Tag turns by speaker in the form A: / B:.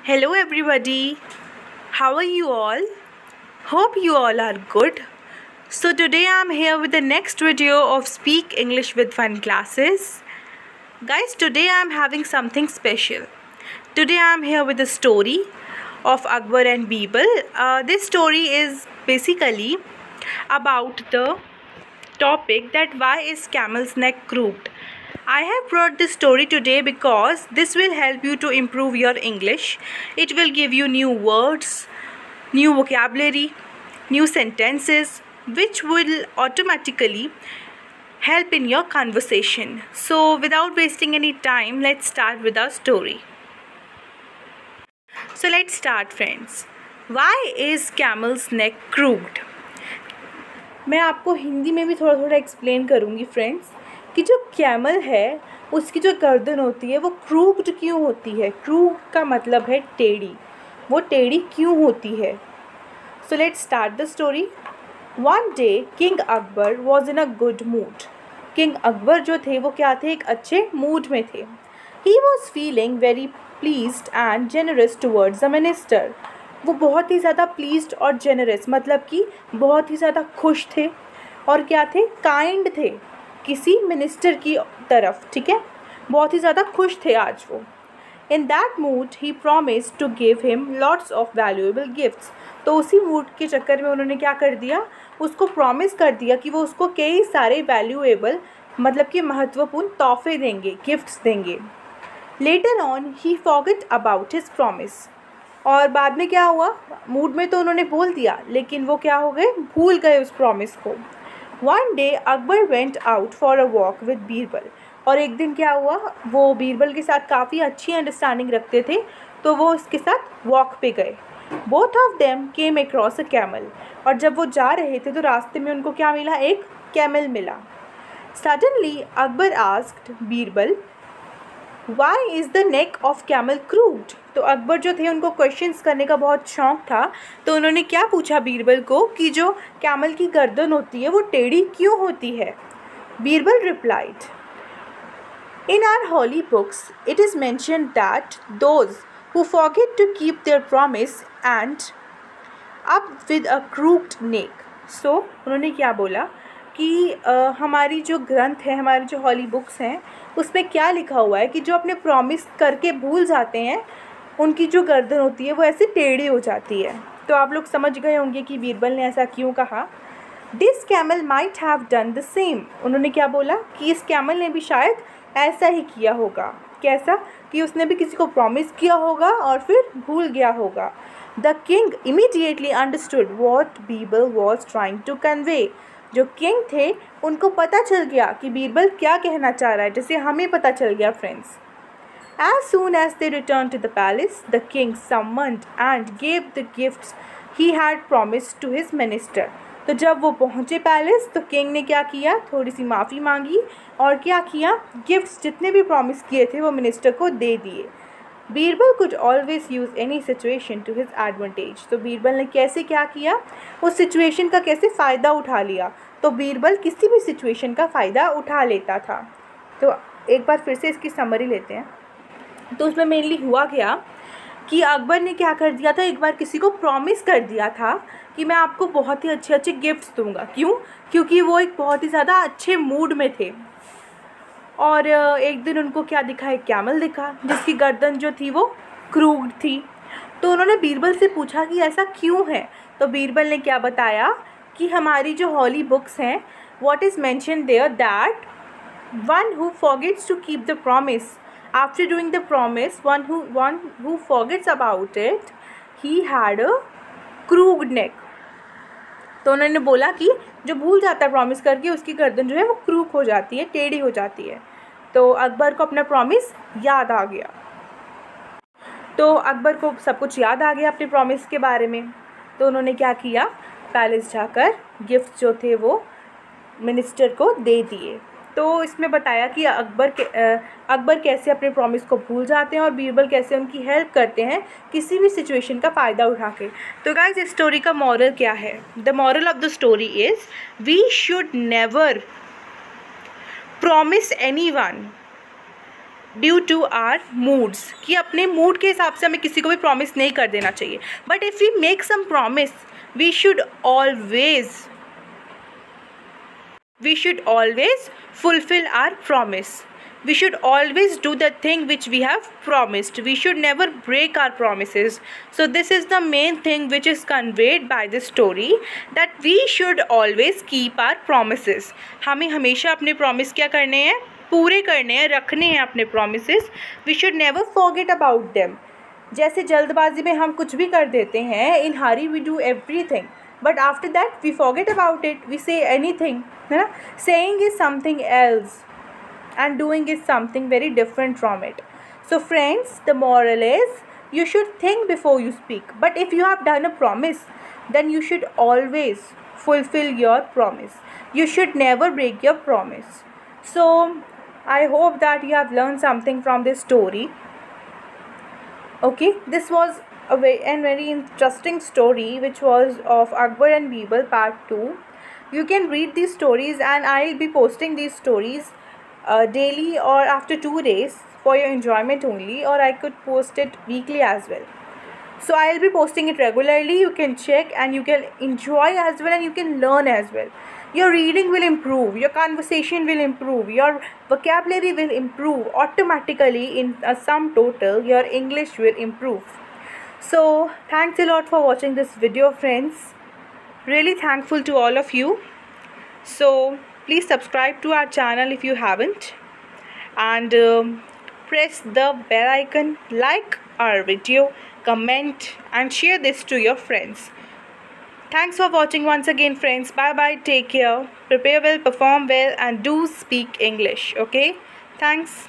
A: Hello, everybody. How are you all? Hope you all are good. So, today I'm here with the next video of Speak English with Fun classes. Guys, today I'm having something special. Today I'm here with a story of Akbar and Birbal. This story is basically about the topic that why is camel's neck crooked. I have brought this story today because this will help you to improve your English. It will give you new words, new vocabulary, new sentences which will automatically help in your conversation. So without wasting any time, let's start with our story. So let's start, friends. Why is camel's neck crooked? मैं आपको हिंदी में भी थोड़ा थोड़ा explain करूँगी friends कि जो camel है उसकी जो गर्दन होती है वो क्रूक्ड क्यों होती है. क्रूक्ड का मतलब है टेढ़ी. वो टेढ़ी क्यों होती है. So let's start the story. One day king Akbar was in a good mood. King Akbar जो थे वो क्या थे, एक अच्छे मूड में थे. He was feeling very pleased and generous towards the minister. वो बहुत ही ज़्यादा प्लीज्ड और जेनरस मतलब कि बहुत ही ज़्यादा खुश थे और क्या थे, काइंड थे किसी मिनिस्टर की तरफ. ठीक है, बहुत ही ज़्यादा खुश थे आज वो. In that mood he promised to give him lots of valuable gifts. तो उसी मूड के चक्कर में उन्होंने क्या कर दिया, उसको प्रॉमिस कर दिया कि वो उसको कई सारे वैल्यूएबल मतलब कि महत्वपूर्ण तोहफे देंगे, गिफ्ट्स देंगे. Later on he forget about his promise. और बाद में क्या हुआ, मूड में तो उन्होंने बोल दिया लेकिन वो क्या हो गए, भूल गए उस प्रॉमिस को. One day Akbar went out for a walk with Birbal. और एक दिन क्या हुआ, वो बीरबल के साथ काफ़ी अच्छी अंडरस्टैंडिंग रखते थे तो वो उसके साथ वॉक पे गए. Both of them came across a camel. और जब वो जा रहे थे तो रास्ते में उनको क्या मिला, एक कैमल मिला. Suddenly Akbar asked Birbal why is the neck of camel crooked. तो अकबर जो थे उनको क्वेश्चंस करने का बहुत शौक़ था तो उन्होंने क्या पूछा बीरबल को कि जो कैमल की गर्दन होती है वो टेढ़ी क्यों होती है. Birbal replied, in our holy books it is mentioned that those who forget to keep their promise end up with a crooked neck. So उन्होंने क्या बोला कि हमारी जो ग्रंथ है, हमारी जो हॉली बुक्स हैं उसमें क्या लिखा हुआ है कि जो अपने प्रॉमिस करके भूल जाते हैं उनकी जो गर्दन होती है वो ऐसे टेढ़ी हो जाती है. तो आप लोग समझ गए होंगे कि बीरबल ने ऐसा क्यों कहा. This camel might have done the same. उन्होंने क्या बोला कि इस कैमल ने भी शायद ऐसा ही किया होगा. कैसा कि उसने भी किसी को प्रॉमिस किया होगा और फिर भूल गया होगा. The king immediately understood what Birbal was trying to convey. जो किंग थे उनको पता चल गया कि बीरबल क्या कहना चाह रहा है, जैसे हमें पता चल गया friends. As soon as they returned to the palace, the king summoned and gave the gifts he had promised to his minister. तो जब वो पहुँचे पैलेस तो किंग ने क्या किया, थोड़ी सी माफ़ी मांगी और क्या किया, गिफ्ट्स जितने भी प्रॉमिस किए थे वो मिनिस्टर को दे दिए. Birbal could always use any situation to his advantage. तो बीरबल ने कैसे क्या किया, उस सिचुएशन का कैसे फ़ायदा उठा लिया. तो बीरबल किसी भी सिचुएशन का फ़ायदा उठा लेता था. तो एक बार फिर से इसकी समरी लेते हैं. तो उसमें मेनली हुआ क्या कि अकबर ने क्या कर दिया था, एक बार किसी को प्रॉमिस कर दिया था कि मैं आपको बहुत ही अच्छे अच्छे गिफ्ट्स दूंगा. क्यों, क्योंकि वो एक बहुत ही ज़्यादा अच्छे मूड में थे. और एक दिन उनको क्या दिखा, एक कैमल दिखा जिसकी गर्दन जो थी वो क्रूक्ड थी. तो उन्होंने बीरबल से पूछा कि ऐसा क्यों है. तो बीरबल ने क्या बताया कि हमारी जो हॉली बुक्स हैं what is mention there that one who forgets to keep the promise after doing the promise one who forgets about it he had a crooked neck. तो उन्होंने बोला कि जो भूल जाता है प्रॉमिस करके उसकी गर्दन जो है वो क्रूक हो जाती है, टेढ़ी हो जाती है. तो अकबर को अपना प्रॉमिस याद आ गया. तो अकबर को सब कुछ याद आ गया अपने प्रॉमिस के बारे में. तो उन्होंने क्या किया, पैलेस जाकर गिफ्ट जो थे वो मिनिस्टर को दे दिए. तो इसमें बताया कि अकबर कैसे अपने प्रॉमिस को भूल जाते हैं और बीरबल कैसे उनकी हेल्प करते हैं किसी भी सिचुएशन का फ़ायदा उठा के. तो गाइस इस स्टोरी का मॉरल क्या है, the moral of the story is we should never promise anyone due to our moods, कि अपने मूड के हिसाब से हमें किसी को भी प्रॉमिस नहीं कर देना चाहिए. But if we make some promise, we should always fulfill our promise. We should always do the thing which we have promised. We should never break our promises. So this is the main thing which is conveyed by this story, that we should always keep our promises. हमें हमेशा अपने promise क्या करने हैं, पूरे करने हैं, रखने हैं अपने promises. We should never forget about them. जैसे जल्दबाजी में हम कुछ भी कर देते हैं, in hurry we do everything, but after that we forget about it, we say anything, है ना. Saying is something else and doing is something very different from it. So friends, the moral is you should think before you speak, but if you have done a promise, then you should always fulfill your promise. You should never break your promise. So I hope that you have learned something from this story. Okay, this was a very interesting story, which was of Akbar and Birbal part 2. You can read these stories, and I'll be posting these stories daily or after 2 days for your enjoyment only, or I could post it weekly as well. So I'll be posting it regularly. You can check and you can enjoy as well, and you can learn as well. Your reading will improve, your conversation will improve, your vocabulary will improve automatically. In a sum total, your English will improve. So thanks a lot for watching this video, friends. Really thankful to all of you. So please subscribe to our channel if you haven't, and press the bell icon, like our video, comment and share this to your friends. Thanks for watching once again, friends. Bye bye, take care, prepare well, perform well, and do speak English. Okay, thanks.